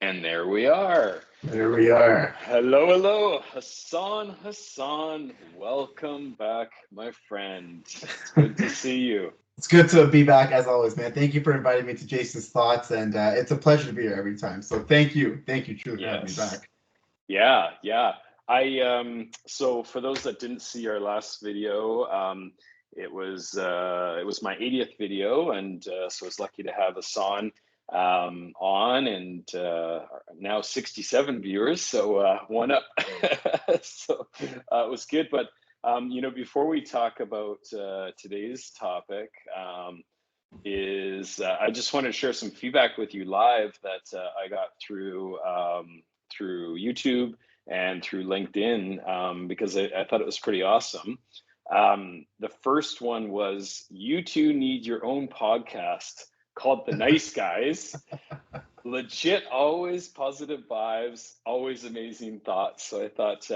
And there we are. There we are. Hello, hello, Hassan. Welcome back, my friend. It's good to see you. It's good to be back as always, man. Thank you for inviting me to Jason's Thoughts, and it's a pleasure to be here every time. So thank you truly for having me Yes. back. Yeah. So for those that didn't see our last video, it was my 80th video, and so I was lucky to have Hassan on, and now 67 viewers, so one up. So it was good. But before we talk about today's topic, I just want to share some feedback with you live that I got through YouTube and through LinkedIn, because I thought it was pretty awesome. The first one was, you two need your own podcast called The Nice Guys. Legit, always positive vibes, always amazing thoughts. So I thought,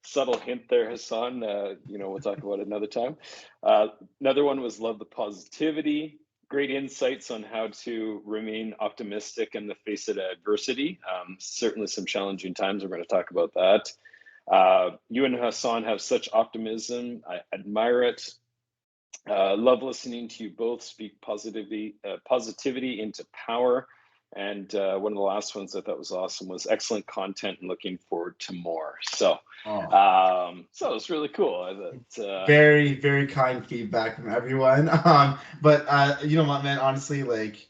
subtle hint there, Hassan. We'll talk about it another time. Another one was, love the positivity. Great insights on how to remain optimistic in the face of adversity. Certainly some challenging times. We're going to talk about that. You and Hassan have such optimism. I admire it. Love listening to you both speak positivity into power. And one of the last ones I thought was awesome was, excellent content and looking forward to more. Oh, So it was really cool. very kind feedback from everyone. But you know what, man? Honestly, like,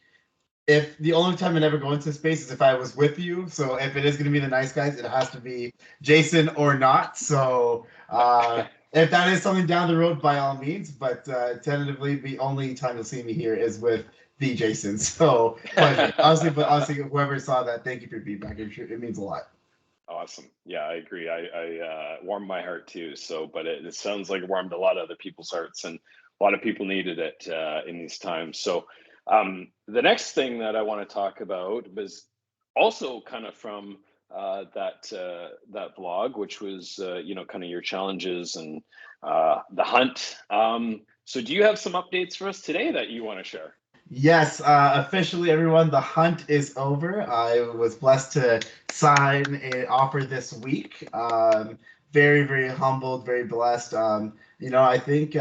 if the only time I never go into space is if I was with you. So if it is going to be the nice guys, it has to be Jason or not. So if that is something down the road, by all means. But tentatively, the only time you'll see me here is with the Jason. So pleasure. Honestly, whoever saw that, thank you for your feedback. It means a lot. Awesome. Yeah, I agree. I warmed my heart too. So, but it sounds like it warmed a lot of other people's hearts, and a lot of people needed it in these times. So, the next thing that I want to talk about was also kind of from that vlog, which was kind of your challenges and the hunt. So, do you have some updates for us today that you want to share? Yes, officially, everyone, the hunt is over. I was blessed to sign an offer this week. Very humbled, very blessed. I think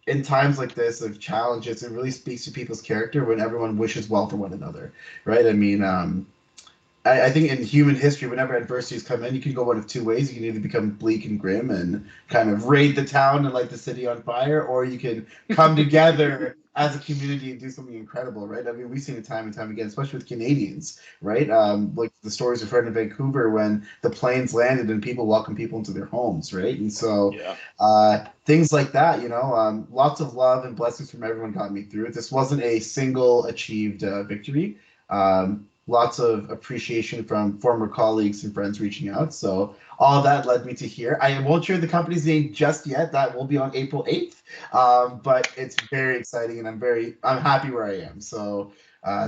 in times like this of challenges, it really speaks to people's character when everyone wishes well for one another, right? I mean, I think in human history, whenever adversities come in, you can go one of two ways. You can either become bleak and grim and kind of raid the town and light the city on fire, or you can come together as a community and do something incredible, right? I mean, we've seen it time and time again, especially with Canadians, right? Like the stories we've heard in Vancouver when the planes landed and people welcome people into their homes, right? And so Yeah. things like that, lots of love and blessings from everyone got me through it. This wasn't a single achieved victory. Lots of appreciation from former colleagues and friends reaching out. So all that led me to here. I won't share the company's name just yet. That will be on April 8th. But it's very exciting, and I'm happy where I am. So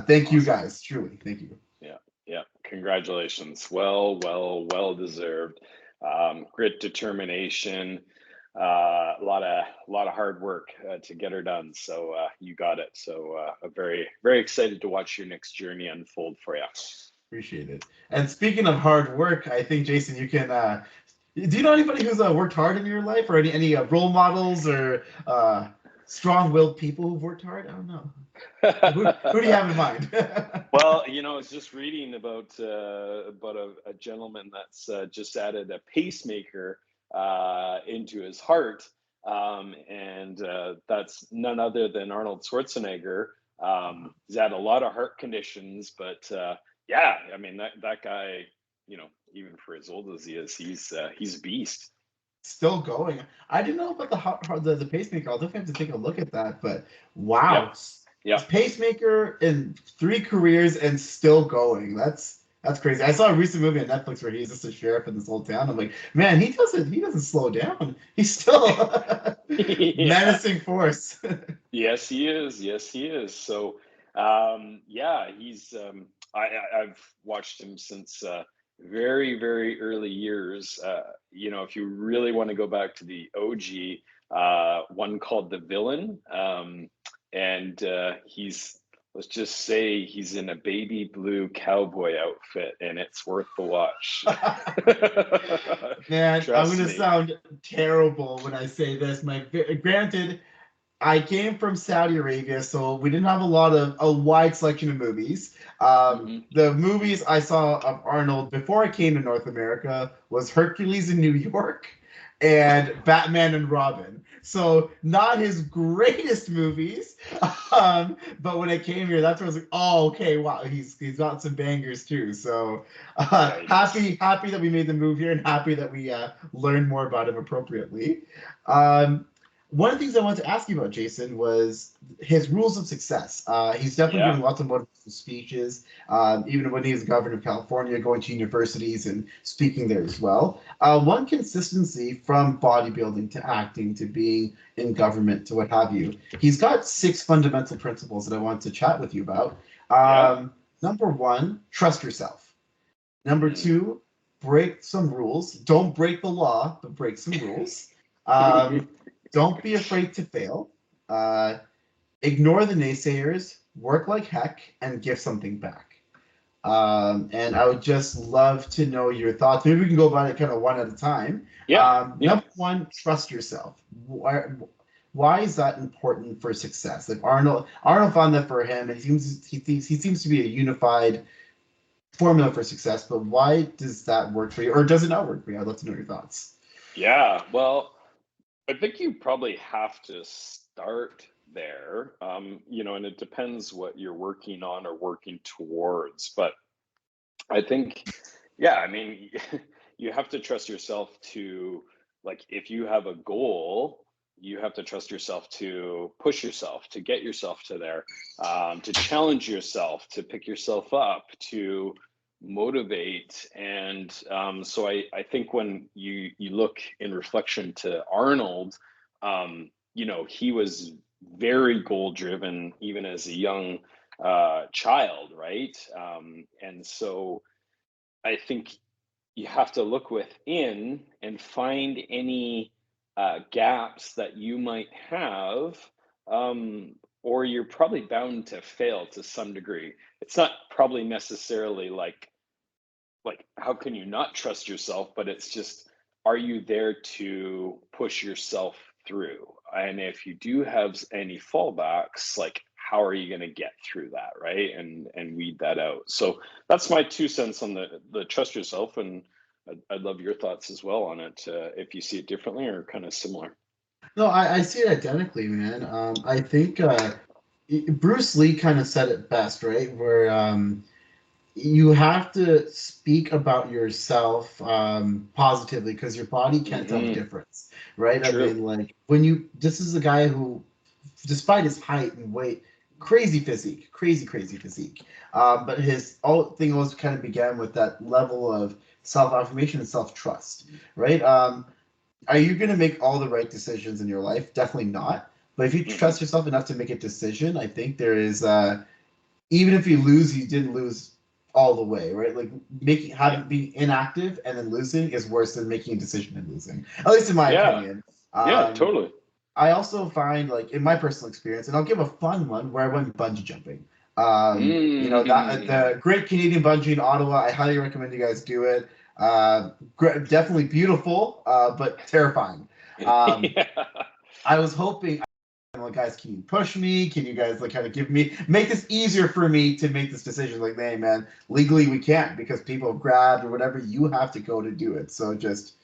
thank you Awesome. guys, truly. Thank you. Yeah. Congratulations. Well deserved. Grit, determination, a lot of hard work to get her done. So you got it. So I'm very excited to watch your next journey unfold for you. Appreciate it. And speaking of hard work, I think Jason, you can. Do you know anybody who's worked hard in your life, or any role models or strong-willed people who've worked hard? I don't know. Who do you have in mind? Well, I was just reading about a gentleman that's just added a pacemaker into his heart, and that's none other than Arnold Schwarzenegger. He's had a lot of heart conditions, but yeah, I mean that guy, even for as old as he is, he's a beast. Still going. I didn't know about the pacemaker. I'll definitely have to take a look at that. But Yep, wow, yep. pacemaker in 3 careers and still going. That's crazy. I saw a recent movie on Netflix where he's just a sheriff in this whole town. I'm like, man, he doesn't slow down. He's still Yeah. menacing force. Yes, he is. Yes, he is. So, yeah, I've watched him since very early years. If you really want to go back to the OG, one called The Villain, and he's let's just say he's in a baby blue cowboy outfit, and it's worth the watch. Man, I'm Trust gonna me. sound terrible when I say this. Granted, I came from Saudi Arabia, so we didn't have a wide selection of movies. Hmm. The movies I saw of Arnold before I came to North America was Hercules in New York and Batman and Robin. So not his greatest movies, but when I came here, that's when I was like, oh, okay, wow, he's got some bangers too. So Yikes. happy that we made the move here, and happy that we learned more about him appropriately. Um, One of the things I wanted to ask you about, Jason, was his rules of success. He's definitely Yeah. given lots of motivational speeches, even when he was governor of California, going to universities and speaking there as well. One consistency from bodybuilding to acting to being in government to what have you. He's got 6 fundamental principles that I want to chat with you about. Yeah. Number one, trust yourself. Number Mm. two, break some rules. Don't break the law, but break some rules. Um, don't be afraid to fail. Uh, Ignore the naysayers. Work like heck and give something back. And I would just love to know your thoughts. Maybe we can go about it kind of one at a time. Yeah. Yeah. Number one, trust yourself. Why is that important for success? Like Arnold found that for him, and he seems to be a unified formula for success, but why does that work for you, or does it not work for you? I'd love to know your thoughts. Yeah. Well, I think you probably have to start there, and it depends what you're working on or working towards. But I think, yeah, I mean, you have to trust yourself to, like, if you have a goal, you have to trust yourself to push yourself, to get yourself to there, to challenge yourself, to pick yourself up, to motivate. And so I think when you look in reflection to Arnold, he was very goal driven, even as a young child, right? And so I think you have to look within and find any gaps that you might have, or you're probably bound to fail to some degree. It's not probably necessarily like how can you not trust yourself, but it's just, are you there to push yourself through? And if you do have any fallbacks, like how are you going to get through that, right? And weed that out. So that's my 2 cents on the trust yourself. And I'd love your thoughts as well on it, if you see it differently or kind of similar. No, I see it identically, man. I think Bruce Lee kind of said it best, right? Where you have to speak about yourself positively because your body can't tell the Hmm. difference, right? I True. mean, like this is a guy who, despite his height and weight, crazy physique. But his all thing always kind of began with that level of self affirmation and self trust, right? Are you going to make all the right decisions in your life? Definitely not. But if you Hmm. trust yourself enough to make a decision, I think there is even if you lose, you didn't lose all the way, right? Like Yeah. being inactive and then losing is worse than making a decision and losing. At least in my Yeah. opinion. Yeah. Um, Totally. I also find, like, in my personal experience, and I'll give a fun one where I went bungee jumping. That Mm. the Great Canadian Bungee in Ottawa. I highly recommend you guys do it. Definitely beautiful, but terrifying. Um, Yeah. I was hoping, like, guys, can you push me? Can you guys like kind of make this easier for me to make this decision? Like, hey, man, legally we can't because people have grabbed or whatever. You have to go to do it. So just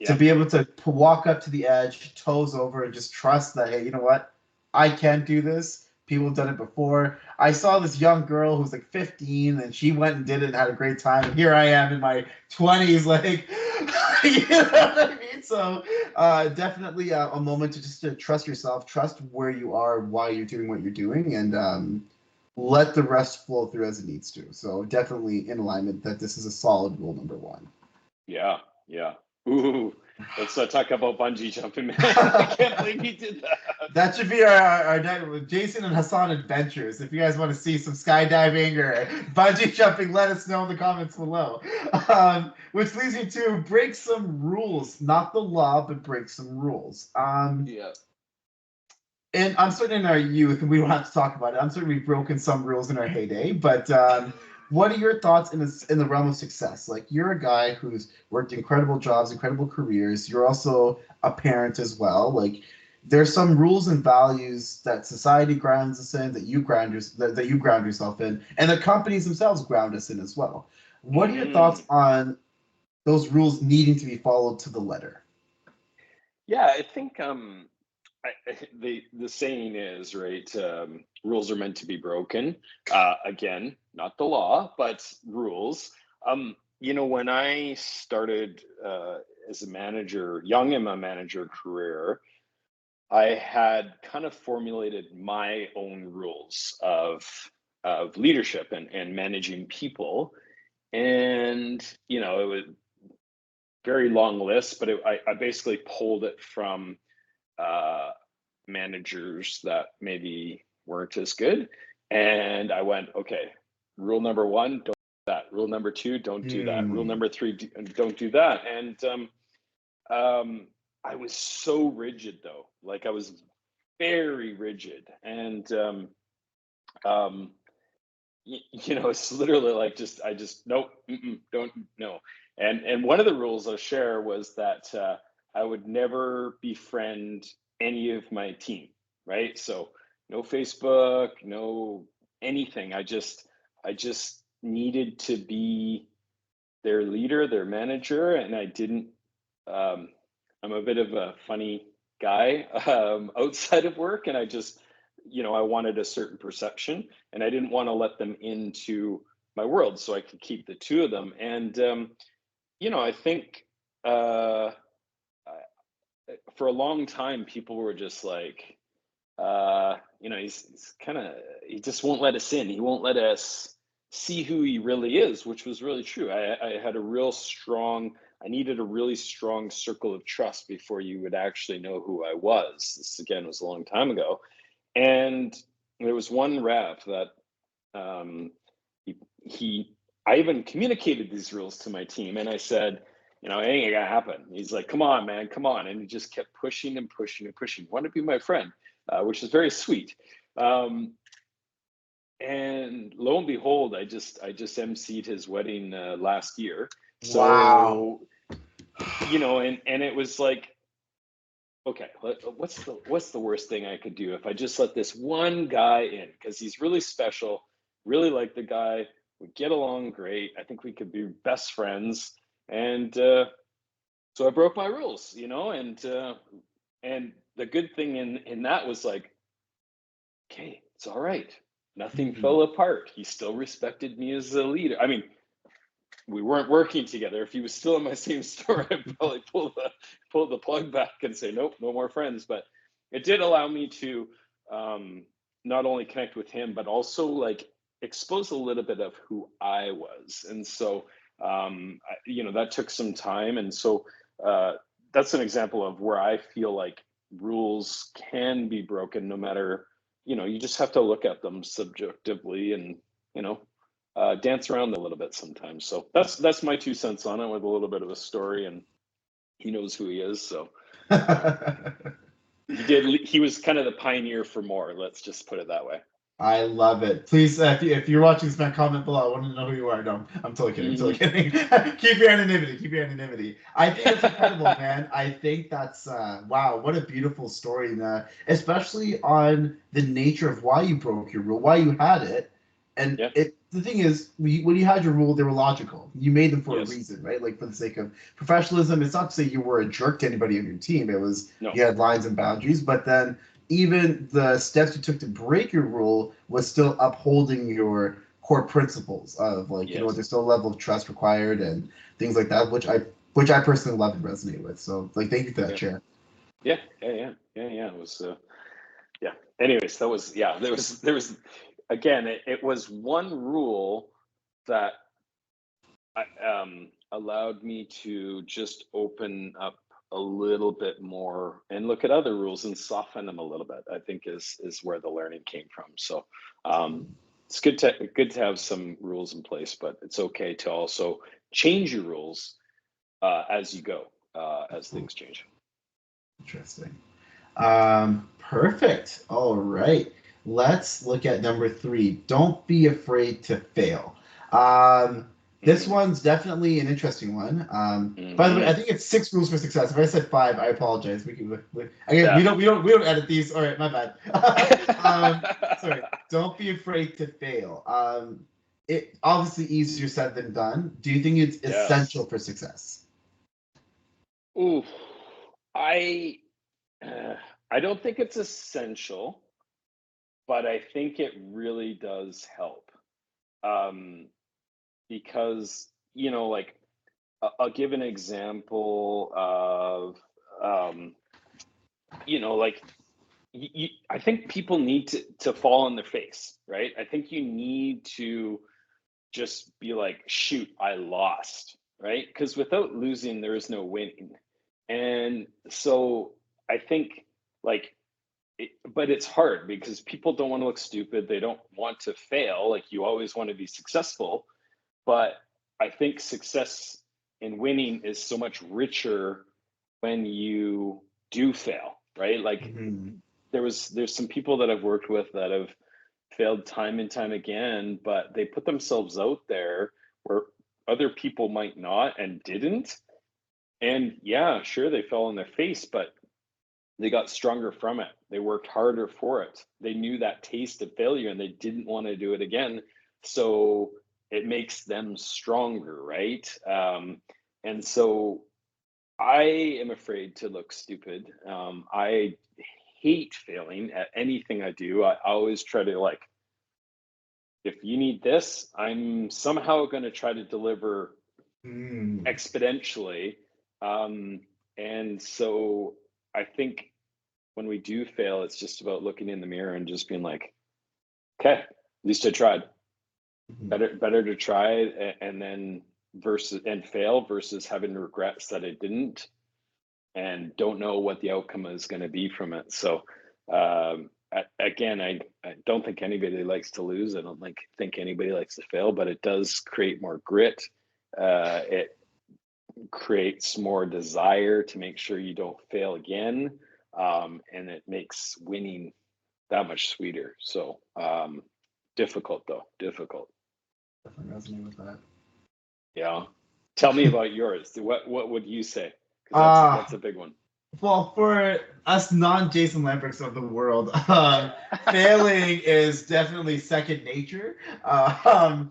to Yeah. be able to walk up to the edge, toes over, and just trust that, hey, you know what? I can do this. People have done it before. I saw this young girl who's like 15 and she went and did it and had a great time. And here I am in my 20s, like, you know what I mean? So definitely a moment to just to trust yourself, trust where you are, why you're doing what you're doing, and let the rest flow through as it needs to. So definitely in alignment that this is a solid rule number one. Yeah, yeah. Ooh, let's talk about bungee jumping, man. I can't believe he did that. That should be our Jason and Hassan adventures. If you guys want to see some skydiving or bungee jumping, let us know in the comments below. Which leads me to break some rules, not the law, but break some rules. Yeah. and I'm certain in our youth, and we don't have to talk about it. I'm certain we've broken some rules in our heyday. But what are your thoughts in the realm of success? Like, you're a guy who's worked incredible jobs, incredible careers. You're also a parent as well. Like, there's some rules and values that society grounds us in, that you ground yourself in, and the companies themselves ground us in as well. What are your thoughts Mm. on those rules needing to be followed to the letter? Yeah, I think the saying is right. Rules are meant to be broken. Again, not the law, but rules. When I started as a manager, young in my manager career, I had kind of formulated my own rules of leadership and managing people, and it was very long list, but I basically pulled it from uh, managers that maybe weren't as good. And I went, okay, rule number one, don't do that. Rule number two, don't do that. Rule Hmm. number three, don't do that. And I was so rigid though. Like I was very rigid. And, um, it's literally like I just, nope, don't, no. And one of the rules I'll share was that I would never befriend any of my team, right? So no Facebook, no anything. I just needed to be their leader, their manager, and I didn't. Um, I'm a bit of a funny guy outside of work, and I wanted a certain perception, and I didn't want to let them into my world, so I could keep the two of them. And I think uh, for a long time, people were just like, he's kind of he just won't let us in. He won't let us see who he really is, which was really true. I had a real strong. I needed a really strong circle of trust before you would actually know who I was. This again was a long time ago, and there was one rep that um, he I even communicated these rules to my team, and I said, it ain't gonna happen. He's like, come on, man, come on, and he just kept pushing and pushing and pushing. Want to be my friend, which is very sweet. Um, and lo and behold, I just emceed his wedding last year. Wow. So and it was like, okay, what's the worst thing I could do if I just let this one guy in because he's really special, really like the guy, we get along great. I think we could be best friends, and so I broke my rules, and the good thing in that was like, okay, it's all right. Nothing Hmm. fell apart. He still respected me as a leader. I mean, we weren't working together. If he was still in my same store, I'd probably pull the plug back and say, nope, no more friends. But it did allow me to um, not only connect with him, but also like expose a little bit of who I was. And so, that took some time. And so that's an example of where I feel like rules can be broken no matter, you just have to look at them subjectively and, you know, dance around a little bit sometimes. So that's my 2 cents on it with a little bit of a story, and he knows who he is. So um, he was kind of the pioneer for more. Let's just put it that way. I love it. Please, if you're watching this, man, comment below. I want to know who you are. No, I'm totally kidding. I'm totally Hmm. kidding. Keep your anonymity. Keep your anonymity. I think that's incredible, man. I think that's wow. What a beautiful story, especially on the nature of why you broke your rule, why you had it, and Yeah. it. The thing is, when you had your rule, they were logical. You made them for a Yes. reason, right? Like for the sake of professionalism. It's not to say you were a jerk to anybody on your team. It was No. you had lines and boundaries, but then even the steps you took to break your rule was still upholding your core principles of like Yes. there's still a level of trust required and things like that, which I personally love and resonate with. So like thank you for that Yeah. chair. Yeah. Yeah. Yeah. Yeah. Yeah. It was. Yeah. Anyways, that was. Yeah. There was. Again, it was one rule that allowed me to just open up a little bit more and look at other rules and soften them a little bit. I think is where the learning came from. So um, it's good to have some rules in place, but it's okay to also change your rules as you go as things change. Interesting. Perfect. All right. Let's look at number three. Don't be afraid to fail. Um, this Mm, one's definitely an interesting one. By the way, I hmm think it's six rules for success. If I said five, I apologize. Again, Yeah. we don't edit these. All right, my bad. Sorry. Don't be afraid to fail. It obviously easier said than done. Do you think it's essential Yes. for success? Ooh, I uh, I don't think it's essential, but I think it really does help. Um, because like I'll give an example of like I think people need to fall on their face, right? I think you need to just be like, shoot, I lost, right? Because without losing, there is no winning. And so I think like, but it's hard because people don't want to look stupid. They don't want to fail. Like you always want to be successful. But I think success in winning is so much richer when you do fail, right? Like Mhm. there's some people that I've worked with that have failed time and time again, but they put themselves out there where other people might not and didn't. And yeah, sure, they fell on their face, but they got stronger from it. They worked harder for it. They knew that taste of failure and they didn't want to do it again. So it makes them stronger, right? And so I am afraid to look stupid. I hate failing at anything I do. I always try to like, if you need this, I'm somehow going to try to deliver Mm. exponentially. Um, and so I think when we do fail, it's just about looking in the mirror and just being like, okay, at least I tried. Mhm. Better to try and then versus and fail versus having regrets that I didn't and don't know what the outcome is going to be from it. So again, I don't think anybody likes to lose. I don't think anybody likes to fail, but it does create more grit. It creates more desire to make sure you don't fail again, and it makes winning that much sweeter. So difficult though, difficult. Definitely resonate with that. Yeah. Tell me about yours. What would you say? Because that's Uh, a big one. well, for us non-Jason Lamberts of the world, failing is definitely second nature. For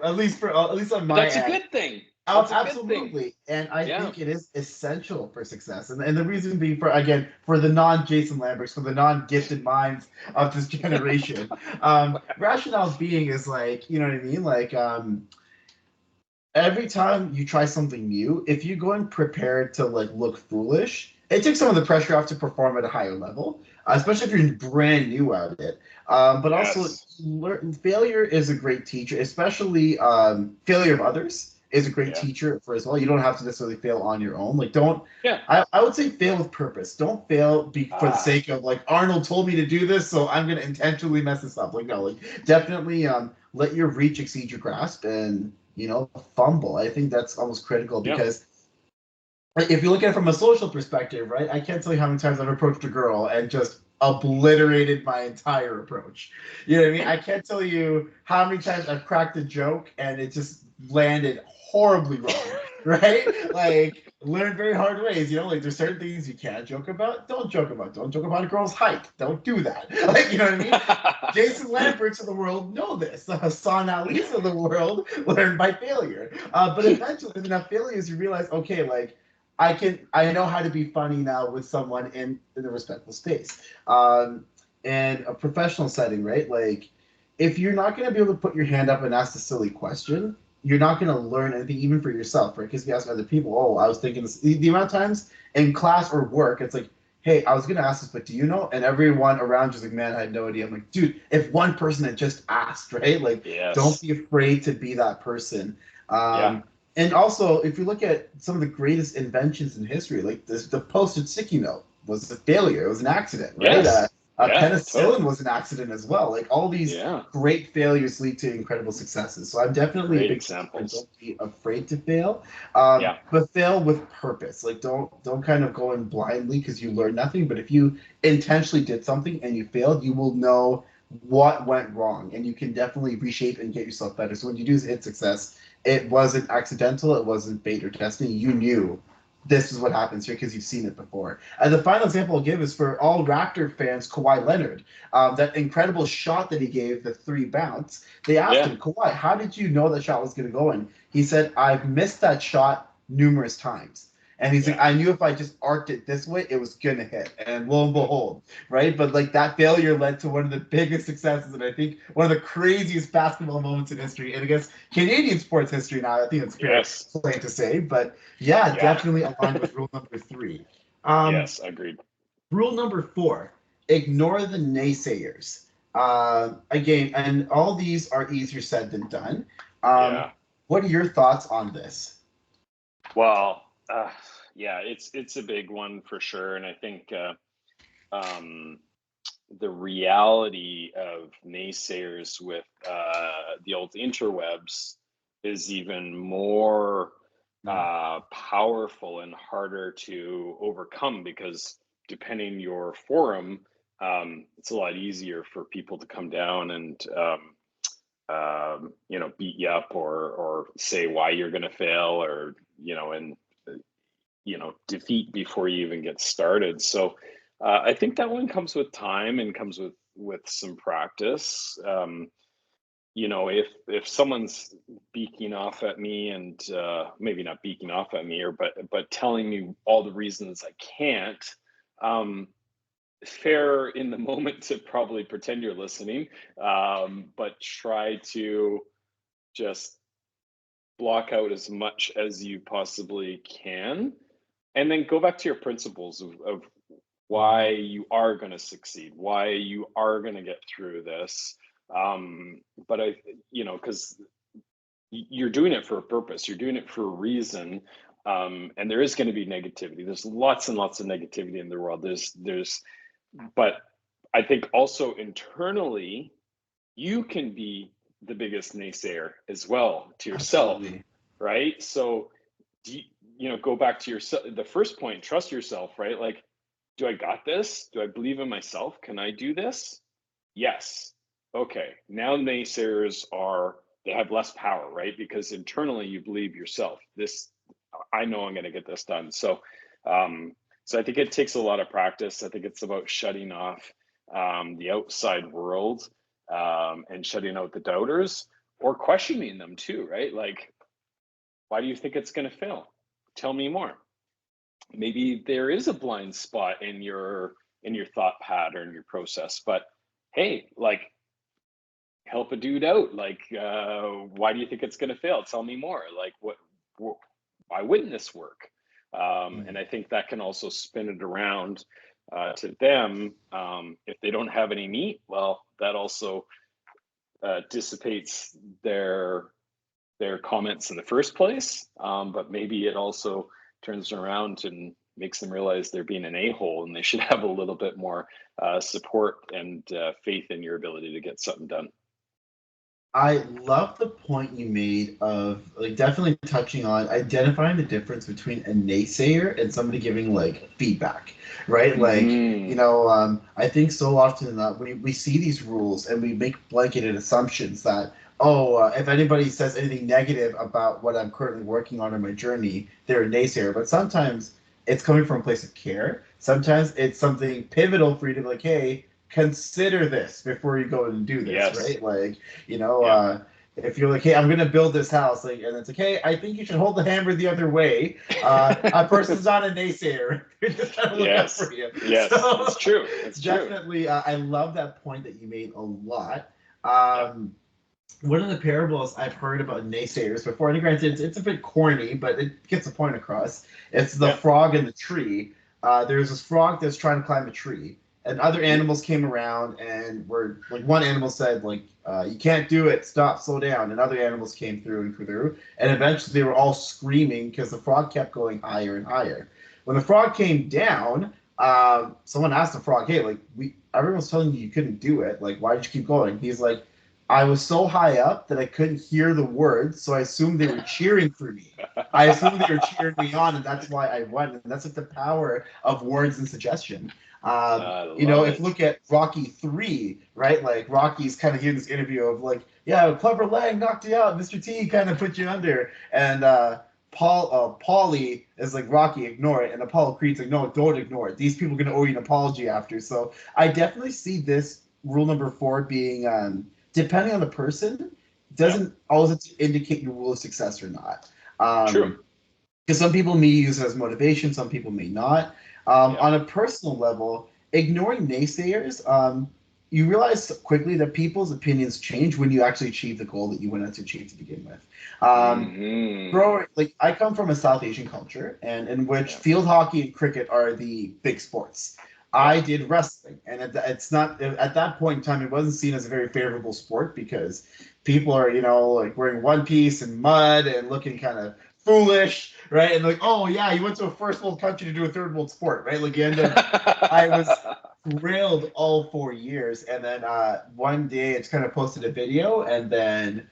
at least on But my that's a end, good thing. That's a good thing. absolutely, and I Yeah. think it is essential for success. And the reason being for the non-Jason Lamberts, for the non-gifted minds of this generation, rationale being is like, you know what I mean, like every time you try something new, if you go in prepared to like look foolish, it takes some of the pressure off to perform at a higher level, especially if you're brand new at it. But also, Yes. failure is a great teacher, especially failure of others is a great Yeah. teacher for as well. You don't have to necessarily fail on your own. Like, don't. Yeah. I would say fail with purpose. Don't fail for the Ah. sake of like Arnold told me to do this, so I'm gonna intentionally mess this up. Like no, like definitely let your reach exceed your grasp and fumble. I think that's almost critical Yeah. because if you look at it from a social perspective, right? I can't tell you how many times I've approached a girl and just obliterated my entire approach. You know what I mean? I can't tell you how many times I've cracked a joke and it just landed horribly wrong, right? Like learn very hard ways, like there's certain things you can't joke about. Don't joke about. Don't joke about a girl's height. Don't do that. Like, you know what I mean? Jason Lamberts of the world know this. The Hassan Ali's of the world learn by failure. But eventually, with enough failures, you realize, okay, like I know how to be funny now with someone in a respectful space. In a professional setting, right? Like if you're not going to be able to put your hand up and ask a silly question, you're not going to learn anything even for yourself, right? Because if you ask other people, oh, I was thinking this. The amount of times in class or work, it's like, hey, I was going to ask this, but do you know? And everyone around you's like, man, I had no idea. I'm like, dude, if one person had just asked, right? Like, don't Yes. be afraid to be that person. Yeah. And also, if you look at some of the greatest inventions in history, like the postage sticky note was a failure. It was an accident, right? Yes. Yeah, Penicillin totally. was an accident as well. Like all these Yeah, great failures lead to incredible successes. So I'm definitely a great big believer. examples. Don't be afraid to fail, Yeah, but fail with purpose. Like don't kind of go in blindly because you learn nothing. But if you intentionally did something and you failed, you will know what went wrong, and you can definitely reshape and get yourself better. So when you do hit success, it wasn't accidental. It wasn't fate or destiny. You knew this is what happens here because you've seen it before. And the final example I'll give is for all Raptor fans, Kawhi Leonard. That incredible shot that he gave, the three bounce. They asked yeah, him, Kawhi, how did you know that shot was going to go in? He said, I've missed that shot numerous times. And he's like, yeah, I knew if I just arced it this way, it was going to hit. And lo and behold, right? But like that failure led to one of the biggest successes, and I think one of the craziest basketball moments in history, and I guess Canadian sports history now. I think it's fair yes, play to say, but yeah, yeah, definitely aligned with rule number three. Um, yes, agreed. Rule number four: ignore the naysayers. Again, and all these are easier said than done. Yeah. What are your thoughts on this? Well, yeah, it's a big one for sure, and I think um, the reality of naysayers with the old interwebs is even more powerful and harder to overcome because depending your forum, it's a lot easier for people to come down and beat you up or say why you're going to fail or and defeat before you even get started. So I think that one comes with time and comes with some practice. If someone's beaking off at me and maybe not beaking off at me or but telling me all the reasons I can't, um, fair in the moment to probably pretend you're listening, but try to just block out as much as you possibly can and then go back to your principles of why you are going to succeed, why you are going to get through this. But because you're doing it for a purpose, you're doing it for a reason. And there is going to be negativity. There's lots and lots of negativity in the world. But I think also internally, you can be the biggest naysayer as well to yourself, Absolutely. right? So, go back to the first point, trust yourself, right? Like, do I got this? Do I believe in myself? Can I do this? Yes. Okay. Now naysayers they have less power, right? Because internally you believe yourself. I know I'm going to get this done. So I think it takes a lot of practice. I think it's about shutting off the outside world and shutting out the doubters or questioning them too, right? Like, why do you think it's going to fail? Tell me more. Maybe there is a blind spot in your thought pattern, your process, but hey, like, help a dude out. Like, why do you think it's going to fail? Tell me more. Like, why wouldn't this work? And I think that can also spin it around to them. If they don't have any meat, well, that also dissipates their comments in the first place. But maybe it also turns around and makes them realize they're being an a-hole and they should have a little bit more support and faith in your ability to get something done. I love the point you made of like definitely touching on identifying the difference between a naysayer and somebody giving like feedback, right? Like, Mm-hmm. I think so often that we see these rules and we make blanketed assumptions that, oh, if anybody says anything negative about what I'm currently working on in my journey, they're a naysayer. But sometimes it's coming from a place of care. Sometimes it's something pivotal for you to be like, hey, consider this before you go and do this, Yes. right? Like, you know, Yeah. if you're like, hey, I'm gonna build this house, like, and it's like, hey, I think you should hold the hammer the other way. A person's not a naysayer; they're just trying to look out Yes. for you. Yes. So It's true. It's true. definitely, I love that point that you made a lot. Yeah. One of the parables I've heard about naysayers before, and granted, it's a bit corny, but it gets the point across. It's the Yeah. frog in the tree. There's this frog that's trying to climb a tree, and other Mm-hmm. animals came around and were like, one animal said like, "You can't do it. Stop. Slow down." And other animals came through, and eventually they were all screaming because the frog kept going higher and higher. When the frog came down, Someone asked the frog, "Hey, like everyone's telling you couldn't do it. Like, why did you keep going?" He's like, "I was so high up that I couldn't hear the words, so I assumed they were cheering for me. I assumed they were cheering me on, and that's why I won." And that's like the power of words and suggestion. I love If you it. look at Rocky 3, right? Like Rocky's kind of hearing this interview of like, "Yeah, a clever leg knocked you out. Mr. T kind of put you under," and Paulie is like, "Rocky, ignore it," and Apollo Creed's like, "No, don't ignore it. These people are gonna owe you an apology after." So I definitely see this rule number 4 being, depending on the person, Yeah, doesn't always indicate your rule of success or not. true. Because some people may use it as motivation, some people may not. Yeah. On a personal level, ignoring naysayers, you realize quickly that people's opinions change when you actually achieve the goal that you wanted to achieve to begin with. Hmm. Like I come from a South Asian culture, and in which Yeah. field hockey and cricket are the big sports. Yeah. I did wrestling, and it's not at that point in time it wasn't seen as a very favorable sport because people are like wearing one piece and mud and looking kind of foolish, right? And like, oh yeah, you went to a first world country to do a third world sport, right? Like you end up. I was thrilled all 4 years, and then one day it's kind of posted a video, and then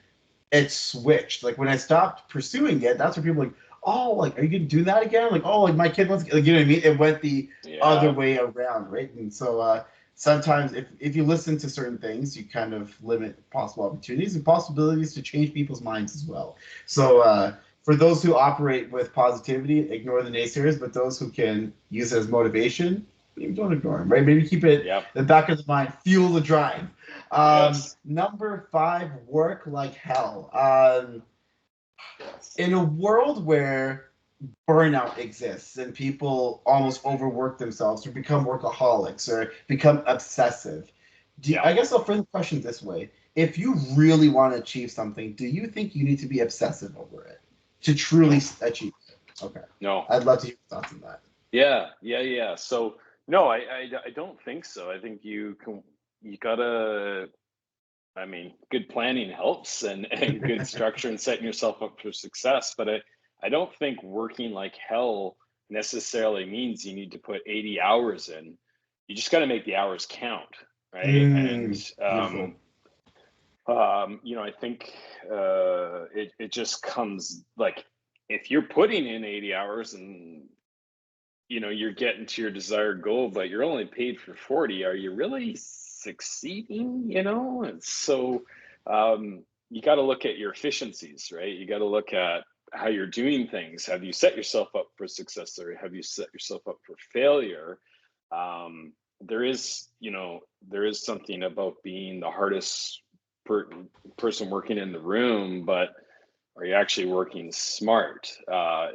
it switched. Like when I stopped pursuing it, that's where people were like, oh, like, are you gonna do that again? Like, oh, like my kid wants, like, you know what I mean? It went the other Yeah. way around, right? And so sometimes if you listen to certain things, you kind of limit possible opportunities and possibilities to change people's minds as well. So Yeah. for those who operate with positivity, ignore the naysayers, but those who can use it as motivation, maybe don't ignore them, right? Maybe keep it Yeah. in the back of the mind, fuel the drive. Yes. Number 5, work like hell. Yes. In a world where burnout exists and people almost overwork themselves or become workaholics or become obsessive, Yeah. I guess I'll frame the question this way. If you really want to achieve something, do you think you need to be obsessive over it to truly No. achieve it? Okay. No. I'd love to hear your thoughts on that. Yeah. Yeah. Yeah. So no, I don't think so. I think you gotta, I mean, good planning helps and good structure and setting yourself up for success. But I don't think working like hell necessarily means you need to put 80 hours in. You just got to make the hours count, right? And Beautiful. I think it just comes like if you're putting in 80 hours and you're getting to your desired goal, but you're only paid for 40, are you really succeeding? And so you got to look at your efficiencies, right? You got to look at how you're doing things. Have you set yourself up for success, or have you set yourself up for failure? There is, there is something about being the hardest per- person working in the room, but are you actually working smart?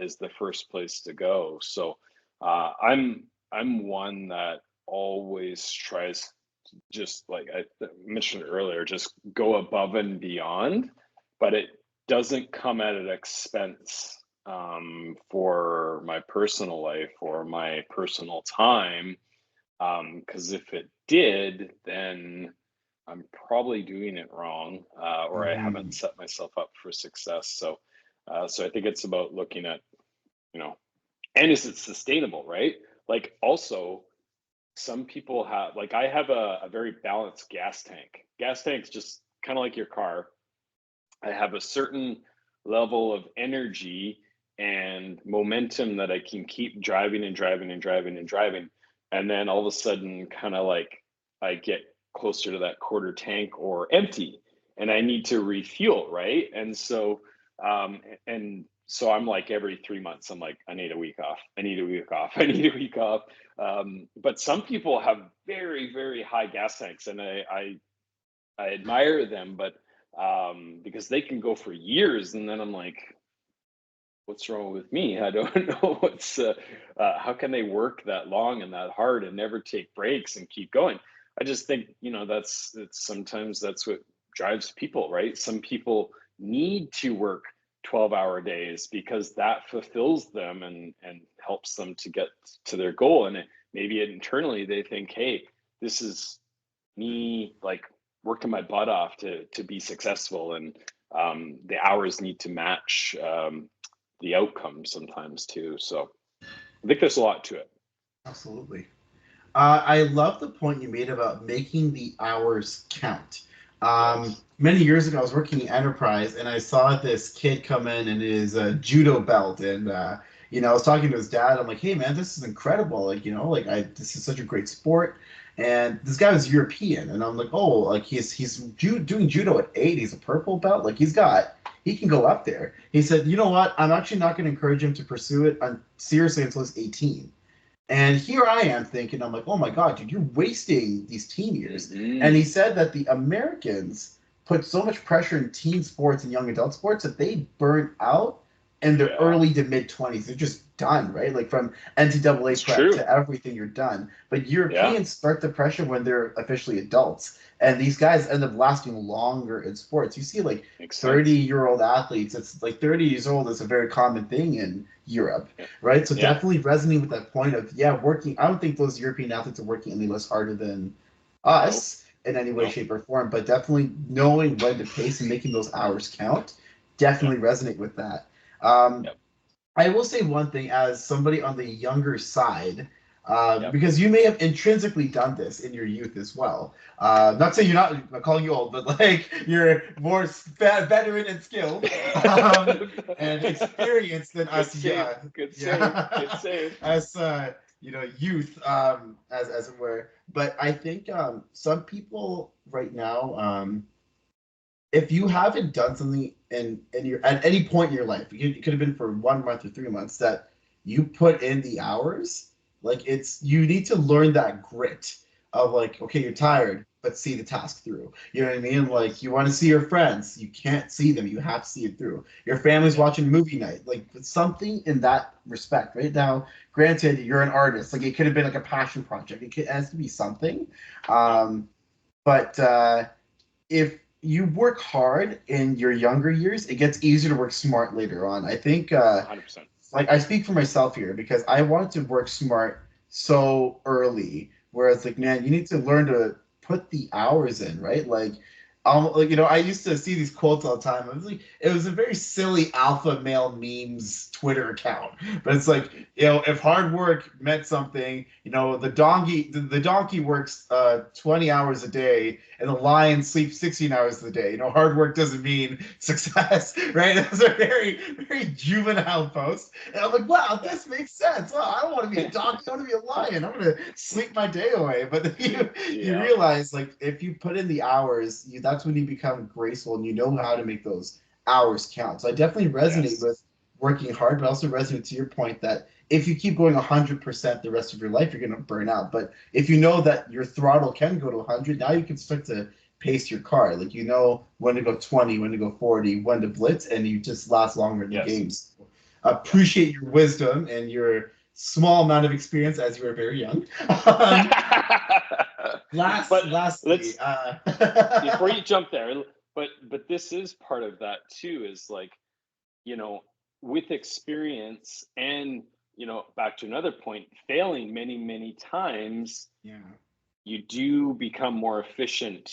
Is the first place to go. So I'm one that always tries to, just like I mentioned earlier, just go above and beyond, but it doesn't come at an expense for my personal life or my personal time. Because if it did, then I'm probably doing it wrong, or I haven't Mhm. set myself up for success. So I think it's about looking at, you know, and is it sustainable, right? Like also, some people have, like I have a very balanced gas tank. Gas tank's just kind of like your car. I have a certain level of energy and momentum that I can keep driving and driving and driving and driving. And then all of a sudden, kind of like I get closer to that quarter tank or empty and I need to refuel, right? And so I'm like every 3 months, I'm like, I need a week off. I need a week off. I need a week off. But some people have very, very high gas tanks, and I admire them, but because they can go for years, and then I'm like, what's wrong with me? I don't know how can they work that long and that hard and never take breaks and keep going? I just think sometimes that's what drives people, right? Some people need to work 12-hour days because that fulfills them and helps them to get to their goal. And maybe internally they think, hey, this is me like working my butt off to be successful, and the hours need to match the outcome sometimes too. So I think there's a lot to it. Absolutely. I love the point you made about making the hours count. Yes. Many years ago, I was working in enterprise, and I saw this kid come in and his judo belt, and I was talking to his dad. I'm like, "Hey, man, this is incredible! Like, this is such a great sport." And this guy was European, and I'm like, "Oh, like he's doing judo at 8. He's a purple belt. Like he can go up there." He said, "You know what? I'm actually not going to encourage him to pursue it seriously until he's 18." And here I am thinking, I'm like, oh my God, dude, you're wasting these teen years. And he Mm-hmm. said that the Americans put so much pressure in teen sports and young adult sports that they burn out in their Yeah, early to mid 20s. They're just done, right? Like from NCAA it's prep true. to everything, you're done. But Yeah, Europeans start the pressure when they're officially adults. And these guys end up lasting longer in sports. You see, like makes sense. 30-year-old athletes, it's like 30 years old is a very common thing in Europe, Yeah, right? So yeah, definitely resonating with that point of working. I don't think those European athletes are working any less harder than no, us in any way, no, shape, or form, but definitely knowing when to pace and making those hours count. yeah, Definitely resonate with that. Um, yep, I will say one thing as somebody on the younger side, yep. because you may have intrinsically done this in your youth as well. Not saying I'm not calling you old, but like you're more veteran and skilled and experienced than Good us. save, good save, good Yeah, save. as youth, as it were. But I think some people right now. If you haven't done something in your at any point in your life, it could have been for 1 month or 3 months that you put in the hours, like you need to learn that grit of like, okay, you're tired, but see the task through. You know what I mean? Like Yes, you want to see your friends, you can't see them, you have to see it through. Your family's yeah, watching movie night, like something in that respect. Right now, granted, you're an artist, like it could have been like a passion project. It has to be something. yeah, Um, but if you work hard in your younger years, it gets easier to work smart later on. I think, 100%. like, I speak for myself here because I wanted to work smart so early. Whereas, like, man, you need to learn to put the hours in, right? Like, I used to see these quotes all the time. It was a very silly alpha male memes Twitter account, but it's like, if hard work meant something, the donkey works 20 hours a day and the lion sleeps 16 hours a day. Hard work doesn't mean success, right? Those are very, very juvenile posts. And I'm like, wow, Yeah, this makes sense. Oh, I don't want to be a donkey. I want to be a lion. I'm going to sleep my day away. But then you yeah, realize, like, if you put in the hours, that's when you become graceful and you know how to make those hours count. So I definitely resonate yes, with working hard, but also resonate to your point that if you keep going 100% the rest of your life, you're going to burn out. But if you know that your throttle can go to 100, now you can start to pace your car. Like you know when to go 20, when to go 40, when to blitz, and you just last longer in the yes, games. yeah. Appreciate your wisdom and your small amount of experience as you were very young. Um, But lastly, let's before you jump there, but this is part of that too, is like, you know, with experience and, back to another point, failing many, many times, yeah, you do become more efficient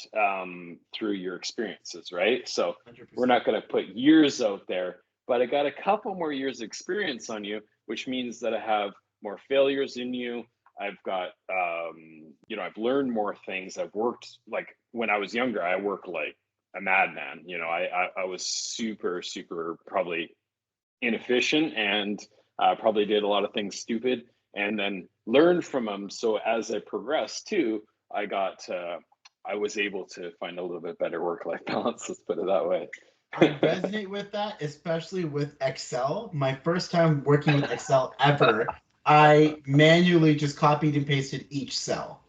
through your experiences, right? So we're 100%. not going to put years out there, but I got a couple more years experience on you, which means that I have more failures in you. I've got, I've learned more things. I've worked, like when I was younger, I worked like a madman. I was super, super probably inefficient and probably did a lot of things stupid and then learned from them. So as I progressed too, I was able to find a little bit better work life balance. Let's put it that way. I resonate with that, especially with Excel. My first time working with Excel ever, I manually just copied and pasted each cell.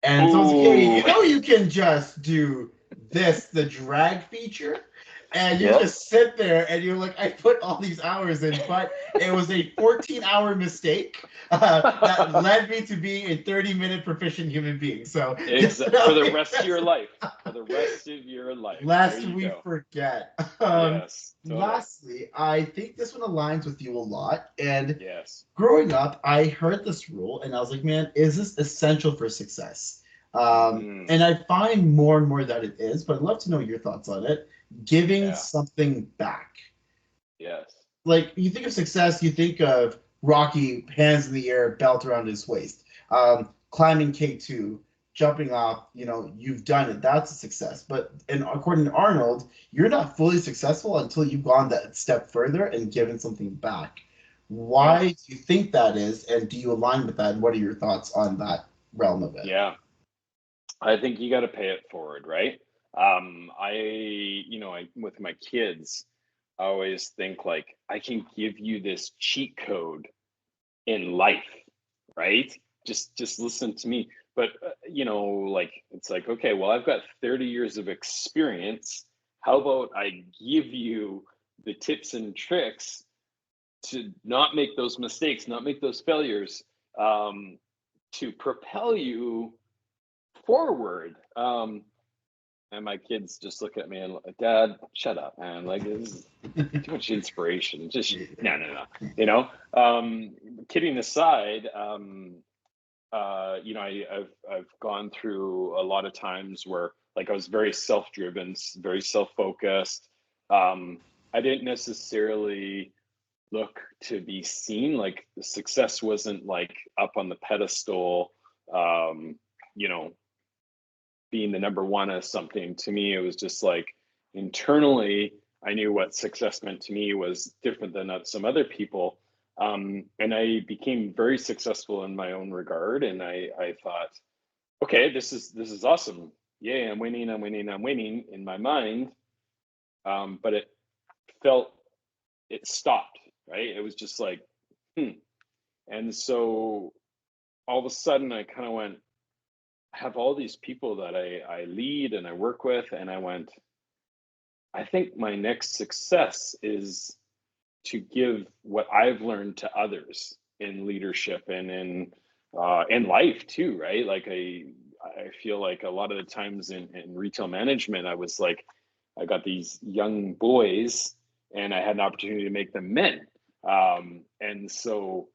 And so I was like, hey, Ooh, you can just do this, the drag feature. And you yep. just sit there and you're like, I put all these hours in, but it was a 14-hour mistake that led me to be a 30-minute proficient human being. So For the definitely, rest of your life. For the rest of your life. There lest you we go. forget. Yes, totally. Lastly, I think this one aligns with you a lot. And Yes. growing up, I heard this rule and I was like, man, is this essential for success? Hmm. And I find more and more that it is, but I'd love to know your thoughts on it. Giving Yeah. something back. Yes. Like you think of success, you think of Rocky, hands in the air, belt around his waist. climbing K2, jumping off, you've done it. That's a success. But and according to Arnold, you're not fully successful until you've gone that step further and given something back. Yeah. Why do you think that is, and do you align with that? And what are your thoughts on that realm of it? Yeah. I think you got to pay it forward, right? I with my kids, I always think like I can give you this cheat code in life, right? Just listen to me. But like it's like, okay, well, I've got 30 years of experience. How about I give you the tips and tricks to not make those mistakes, not make those failures, um, to propel you forward. And my kids just look at me and like, Dad, shut up, man. Like this is too much inspiration. Just no. You know, kidding aside, I've gone through a lot of times where like I was very self-driven, very self-focused. I didn't necessarily look to be seen. Like the success wasn't like up on the pedestal. Um, you know, being the number one of something. To me, it was just like internally, I knew what success meant to me was different than some other people. And I became very successful in my own regard. And I thought, okay, this is awesome. Yay, I'm winning in my mind. But felt it stopped, right? It was just like, hmm. And so all of a sudden I kind of went, I have all these people that I lead and I work with, and I went, I think my next success is to give what I've learned to others in leadership and in life too, right? Like I feel like a lot of the times in retail management, I was like, I got these young boys and I had an opportunity to make them men. And so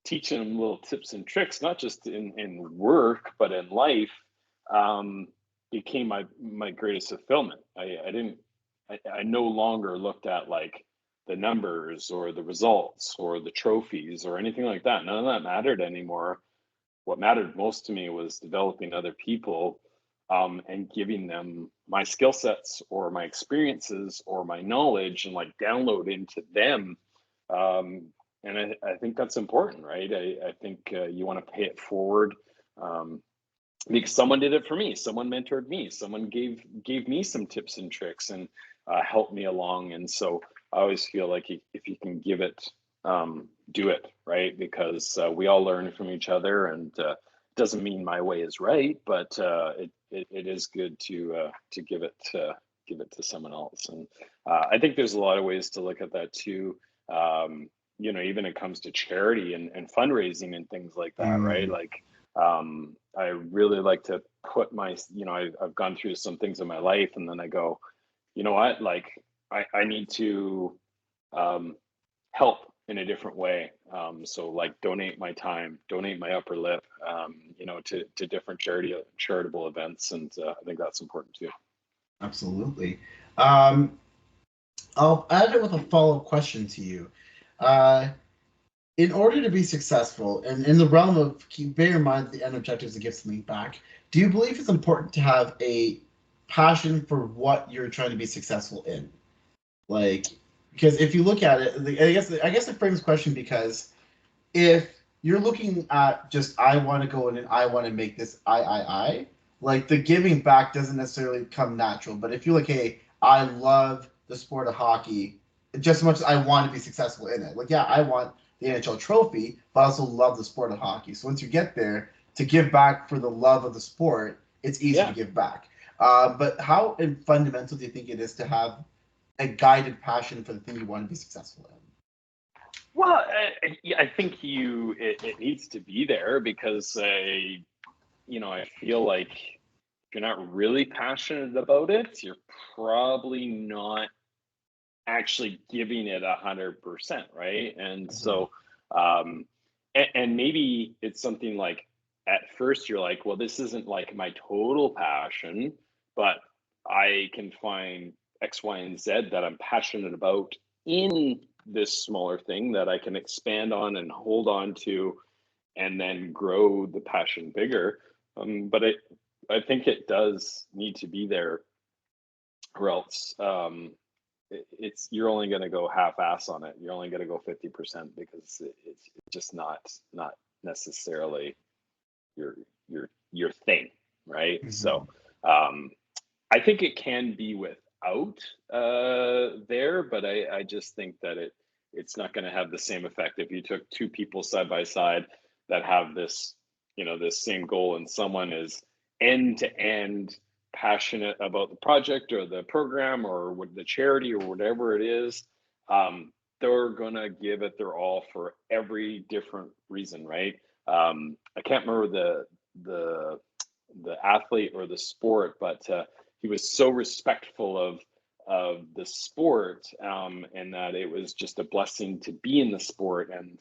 teaching them little tips and tricks, not just in work, but in life, um, became my greatest fulfillment. I no longer looked at like the numbers or the results or the trophies or anything like that. None of that mattered anymore. What mattered most to me was developing other people, and giving them my skill sets or my experiences or my knowledge and like download into them. Um, and I think that's important, right? I think you want to pay it forward, um, because someone did it for me. Someone mentored me. Someone gave me some tips and tricks and helped me along. And so I always feel like if you can give it, do it, right? Because we all learn from each other, and doesn't mean my way is right, but it is good to give it to someone else. And I think there's a lot of ways to look at that too. Even it comes to charity and fundraising and things like that, right? Mm, Like I really like to put I've gone through some things in my life, and then I go, you know what, like I need to um, help in a different way. So like donate my time, donate my upper lip, to different charitable events, and I think that's important too. absolutely. Um, I'll add it with a follow-up question to you. Uh, in order to be successful, and in the realm of bear in mind the end objective is to give something back, do you believe it's important to have a passion for what you're trying to be successful in? Like, because if you look at it, I guess I frame this question because if you're looking at just I want to go in and I want to make this like the giving back doesn't necessarily come natural. But if you're like, hey, I love the sport of hockey just as much as I want to be successful in it. Like, yeah, I want the NHL trophy, but I also love the sport of hockey. So once you get there, to give back for the love of the sport, it's easier to Yeah. give back. But how fundamental do you think it is to have a guided passion for the thing you want to be successful in? Well, yeah, I think it needs to be there because I feel like if you're not really passionate about it, you're probably not actually giving it 100%, right? And Mhm. so, and maybe it's something like at first you're like, well, this isn't like my total passion, but I can find X, Y, and Z that I'm passionate about in this smaller thing that I can expand on and hold on to. and then grow the passion bigger. But I think it does need to be there, or else it's you're only going to go half-ass on it. You're only going to go 50% because it's just not necessarily your your thing, right? So Mhm. um, I think it can be without there, but I just think that it's not going to have the same effect if you took two people side by side that have this, this same goal, and someone is end to end passionate about the project or the program or with the charity or whatever it is. They're gonna give it their all for every different reason, right? I can't remember the the athlete or the sport, but he was so respectful of the sport, and that it was just a blessing to be in the sport and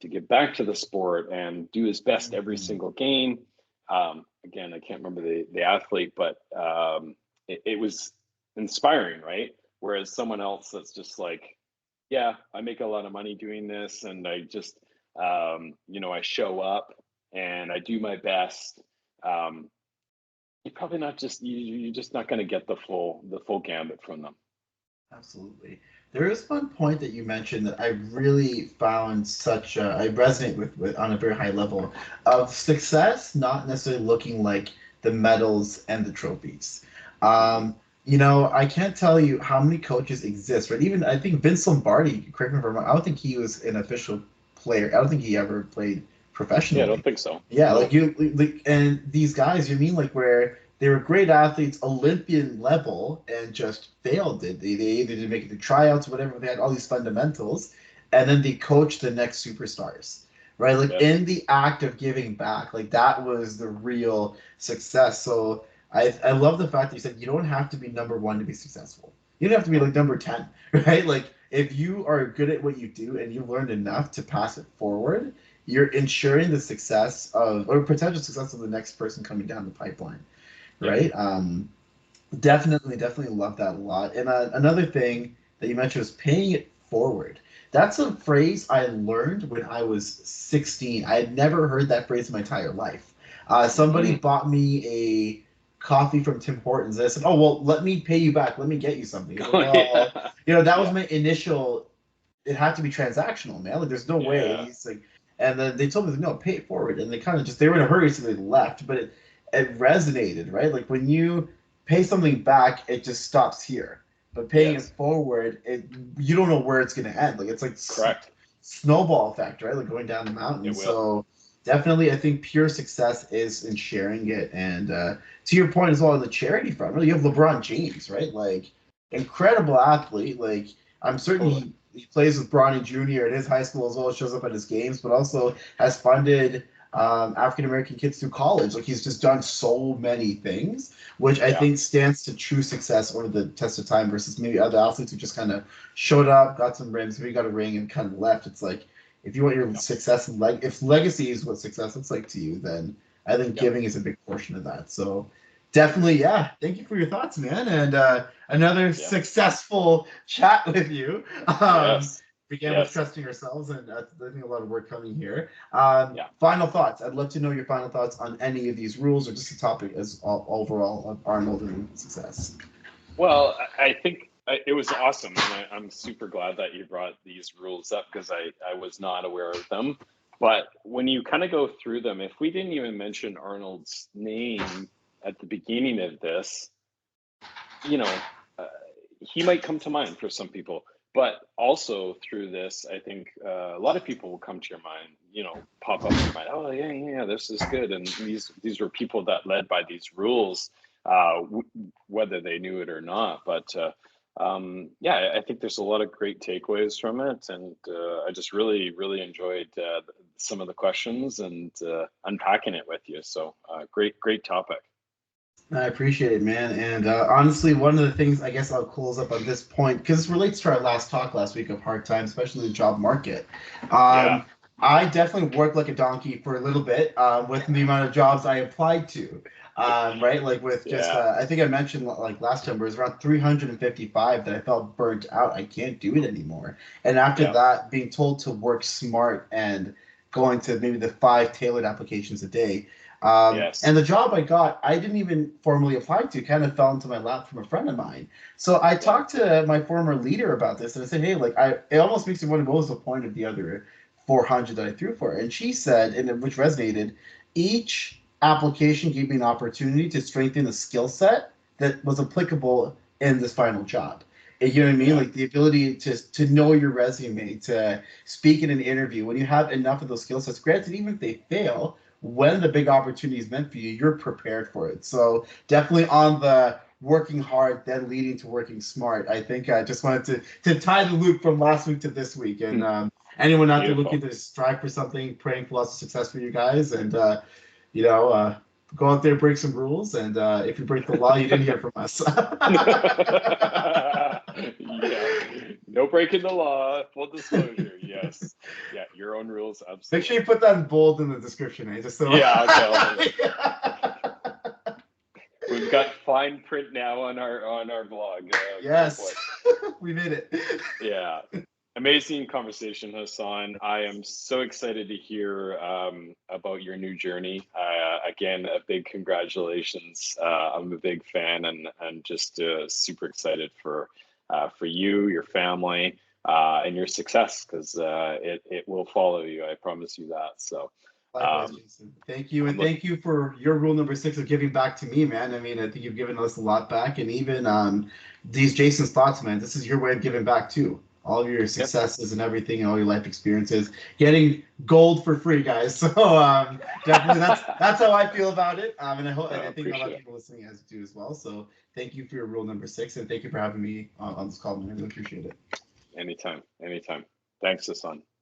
to give back to the sport and do his best every Mhm. single game. Again, I can't remember the athlete, but it was inspiring, right? Whereas someone else that's just like, yeah, I make a lot of money doing this, and I just, I show up and I do my best. Um, you're probably not just you're just not going to get the full gambit from them. Absolutely. There is one point that you mentioned that I really found I resonate with on a very high level of success, not necessarily looking like the medals and the trophies. Hmm. Um, I can't tell you how many coaches exist, right? Even I think Vince Lombardi, correct me if I'm wrong, I don't think he was an official player. I don't think he ever played Yeah, I don't professionally. think so. Yeah, like No. and these guys, you mean like where they were great athletes, Olympian level, and just failed it. They either didn't make it to tryouts, whatever. They had all these fundamentals, and then they coached the next superstars, right? Like Yes. in the act of giving back, like that was the real success. So I love the fact that you said you don't have to be number one to be successful. You don't have to be No. like number 10, right? Like if you are good at what you do and you learned enough to pass it forward, you're ensuring the success of or potential success of the next person coming down the pipeline, Yeah. right? Definitely love that a lot. And another thing that you mentioned was paying it forward. That's a phrase I learned when I was 16. I had never heard that phrase in my entire life. Somebody Hmm. bought me a coffee from Tim Hortons. And I said, "Oh well, let me pay you back. Let me get you something." He's like, Oh "Well, yeah. that was Yeah. my initial. It had to be transactional, man. Like, there's no way." And Yeah. he's like, and then they told me, "No, pay it forward." And they kind of just they were in a hurry, so they left. But it resonated, right? Like when you pay something back, it just stops here. But paying it Yes. forward, you don't know where it's going to end. Like it's like Correct. snowball effect, right? Like going down the mountain. It will. So definitely, I think pure success is in sharing it. And to your point as well, on the charity front, really, you have LeBron James, right? Like incredible athlete. Like I'm certain Totally. he plays with Bronny Jr. at his high school as well, shows up at his games, but also has funded African American kids through college. Like he's just done so many things, which I Yeah. think stands to true success over the test of time versus maybe other athletes who just kind of showed up, got some rings, maybe got a ring, and kind of left. It's like if you want your Yeah. success and if legacy is what success looks like to you, then I think Yeah. giving is a big portion of that. So definitely, yeah. Thank you for your thoughts, man, and another Yeah. successful chat with you. Yes. Began with Yes. trusting ourselves, and I think a lot of work coming here. Yeah. Final thoughts. I'd love to know your final thoughts on any of these rules or just the topic as overall of Arnold and success. Well, I think it was awesome, and I'm super glad that you brought these rules up because I was not aware of them. But when you kind of go through them, if we didn't even mention Arnold's name at the beginning of this, you know, uh, he might come to mind for some people. But also through this, I think a lot of people will come to your mind, pop up in your mind. Oh yeah, yeah, this is good. And these were people that led by these rules, whether they knew it or not. But yeah, I think there's a lot of great takeaways from it, and I just really, really enjoyed some of the questions and unpacking it with you. So great, great topic. I appreciate it, man. And honestly, one of the things I guess I'll close up on this point because this relates to our last talk last week of hard times, especially the job market. Yeah, Um, I definitely worked like a donkey for a little bit with the amount of jobs I applied to. Right, like with just yeah, I think I mentioned like last time, it was around 355 that I felt burnt out. I can't do it anymore. And after yeah, that, being told to work smart and going to maybe the 5 tailored applications a day. Yes. And the job I got, I didn't even formally apply to, kind of fell into my lap from a friend of mine. So I Yeah. talked to my former leader about this, and I said, hey, like, it almost makes me wonder what was the point of the other 400 that I threw for her. And she said, and which resonated, each application gave me an opportunity to strengthen a skill set that was applicable in this final job. And you know what I mean? Yeah. Like the ability to know your resume, to speak in an interview. When you have enough of those skill sets, granted, even if they fail, when the big opportunity is meant for you, you're prepared for it. So definitely on the working hard, then leading to working smart. I think I just wanted to tie the loop from last week to this week. And anyone out there looking Beautiful. to strive for something, praying for lots of success for you guys. And you know, go out there, break some rules, and if you break the law, you didn't hear from us. Yeah. No breaking the law. Full disclosure. Yes. Yeah. Your own rules. Make sure you Absolutely. put that in bold in the description, eh? Just so. Yeah. Okay. We've got fine print now on our blog. Oh boy. Yes, we made it. Yeah. Amazing conversation, Hassan. I am so excited to hear about your new journey. Again, a big congratulations. I'm a big fan and just super excited for you, your family, and your success because it will follow you. I promise you that. So Likewise, um, Jason. Thank you, I'm and look. thank you for your rule number 6 of giving back to me, man. I mean, I think you've given us a lot back, and even these Jason's thoughts, man. This is your way of giving back too. All of your Yep. successes and everything, and all your life experiences, getting gold for free, guys. So definitely, that's how I feel about it. And I hope, and I think a lot Appreciate of it. people listening as do as well. So thank you for your rule number 6, and thank you for having me on this call, man. I really appreciate it. Anytime. Anytime. Thanks, Hassan.